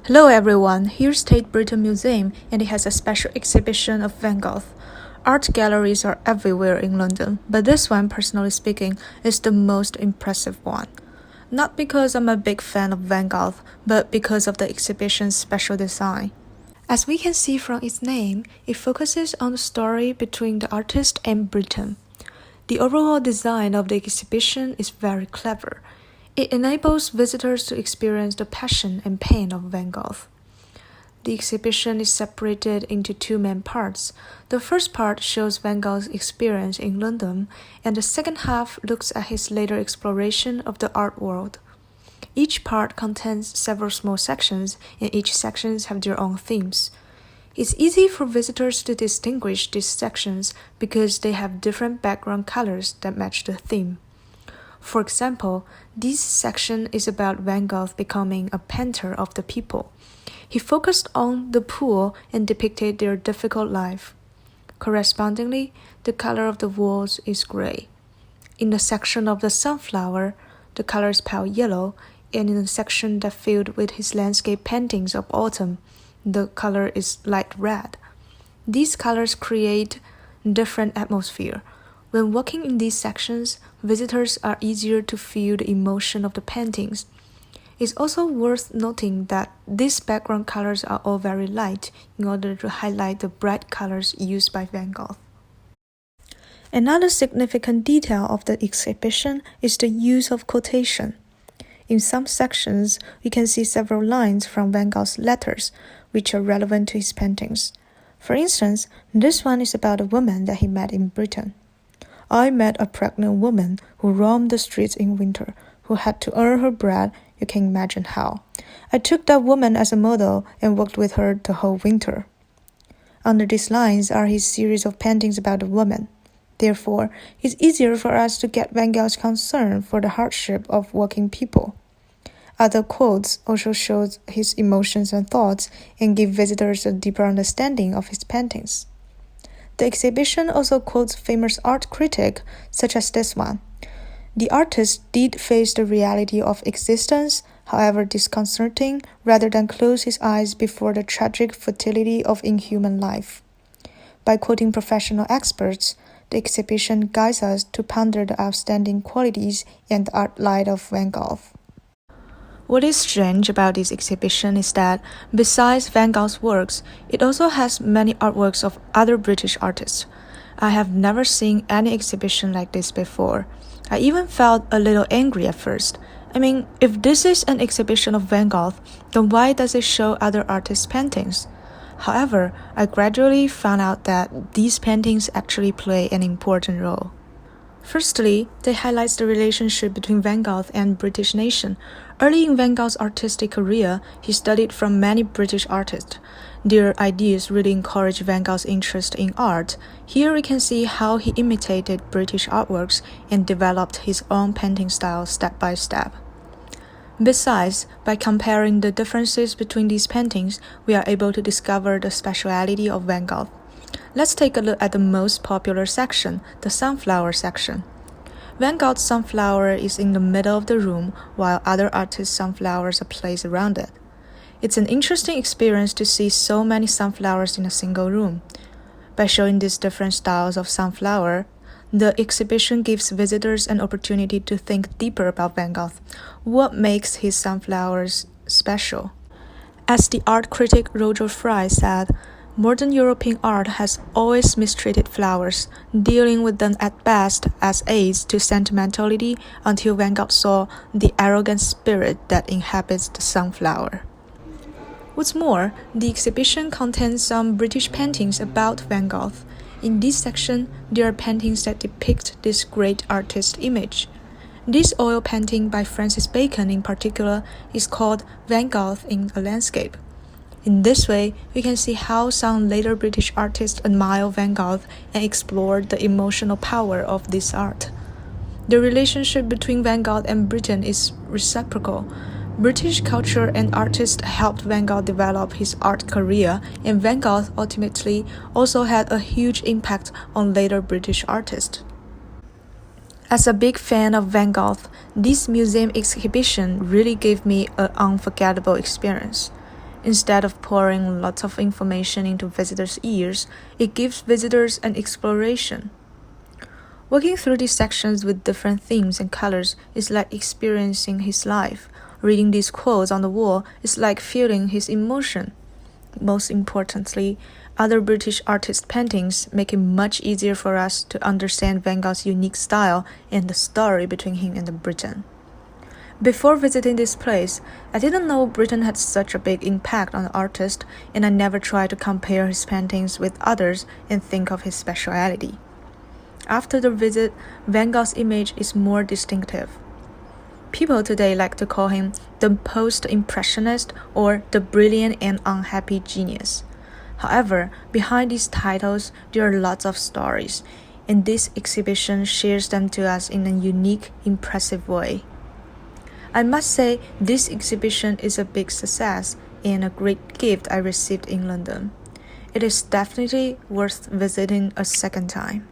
Hello everyone, here's Tate Britain Museum and it has a special exhibition of Van Gogh. Art galleries are everywhere in London, but this one, personally speaking, is the most impressive one. Not because I'm a big fan of Van Gogh, but because of the exhibition's special design. As we can see from its name, it focuses on the story between the artist and Britain. The overall design of the exhibition is very clever. It enables visitors to experience the passion and pain of Van Gogh. The exhibition is separated into two main parts. The first part shows Van Gogh's experience in London, and the second half looks at his later exploration of the art world. Each part contains several small sections, and each sections have their own themes. It's easy for visitors to distinguish these sections because they have different background colors that match the theme. For example, this section is about Van Gogh becoming a painter of the people. He focused on the poor and depicted their difficult life. Correspondingly, the color of the walls is gray. In the section of the sunflower, the color is pale yellow, and in the section that filled with his landscape paintings of autumn, the color is light red. These colors create different atmosphere. When walking in these sections, visitors are easier to feel the emotion of the paintings. It's also worth noting that these background colors are all very light in order to highlight the bright colors used by Van Gogh. Another significant detail of the exhibition is the use of quotation. In some sections, we can see several lines from Van Gogh's letters, which are relevant to his paintings. For instance, this one is about a woman that he met in Britain. I met a pregnant woman who roamed the streets in winter, who had to earn her bread. You can imagine how. I took that woman as a model and worked with her the whole winter. Under these lines are his series of paintings about the woman. Therefore, it's easier for us to get Van Gogh's concern for the hardship of working people. Other quotes also show his emotions and thoughts and give visitors a deeper understanding of his paintings. The exhibition also quotes famous art critics such as this one. The artist did face the reality of existence, however disconcerting, rather than close his eyes before the tragic futility of inhuman life. By quoting professional experts, the exhibition guides us to ponder the outstanding qualities and the art life of Van Gogh. What is strange about this exhibition is that, besides Van Gogh's works, it also has many artworks of other British artists. I have never seen any exhibition like this before. I even felt a little angry at first. If this is an exhibition of Van Gogh, then why does it show other artists' paintings? However, I gradually found out that these paintings actually play an important role. Firstly, they highlight the relationship between Van Gogh and British nation. Early in Van Gogh's artistic career, he studied from many British artists. Their ideas really encouraged Van Gogh's interest in art. Here we can see how he imitated British artworks and developed his own painting style step by step. Besides, by comparing the differences between these paintings, we are able to discover the speciality of Van Gogh. Let's take a look at the most popular section, the sunflower section. Van Gogh's sunflower is in the middle of the room, while other artists' sunflowers are placed around it. It's an interesting experience to see so many sunflowers in a single room. By showing these different styles of sunflower, the exhibition gives visitors an opportunity to think deeper about Van Gogh. What makes his sunflowers special? As the art critic Roger Fry said, modern European art has always mistreated flowers, dealing with them at best as aids to sentimentality until Van Gogh saw the arrogant spirit that inhabits the sunflower. What's more, the exhibition contains some British paintings about Van Gogh. In this section, there are paintings that depict this great artist's image. This oil painting by Francis Bacon in particular is called Van Gogh in a Landscape. In this way, we can see how some later British artists admired Van Gogh and explored the emotional power of this art. The relationship between Van Gogh and Britain is reciprocal. British culture and artists helped Van Gogh develop his art career, and Van Gogh ultimately also had a huge impact on later British artists. As a big fan of Van Gogh, this museum exhibition really gave me an unforgettable experience. Instead of pouring lots of information into visitors' ears, it gives visitors an exploration. Walking through these sections with different themes and colors is like experiencing his life. Reading these quotes on the wall is like feeling his emotion. Most importantly, other British artists' paintings make it much easier for us to understand Van Gogh's unique style and the story between him and Britain. Before visiting this place, I didn't know Britain had such a big impact on the artist, and I never tried to compare his paintings with others and think of his speciality. After the visit, Van Gogh's image is more distinctive. People today like to call him the post-impressionist or the brilliant and unhappy genius. However, behind these titles, there are lots of stories, and this exhibition shares them to us in a unique, impressive way. I must say, this exhibition is a big success and a great gift I received in London. It is definitely worth visiting a second time.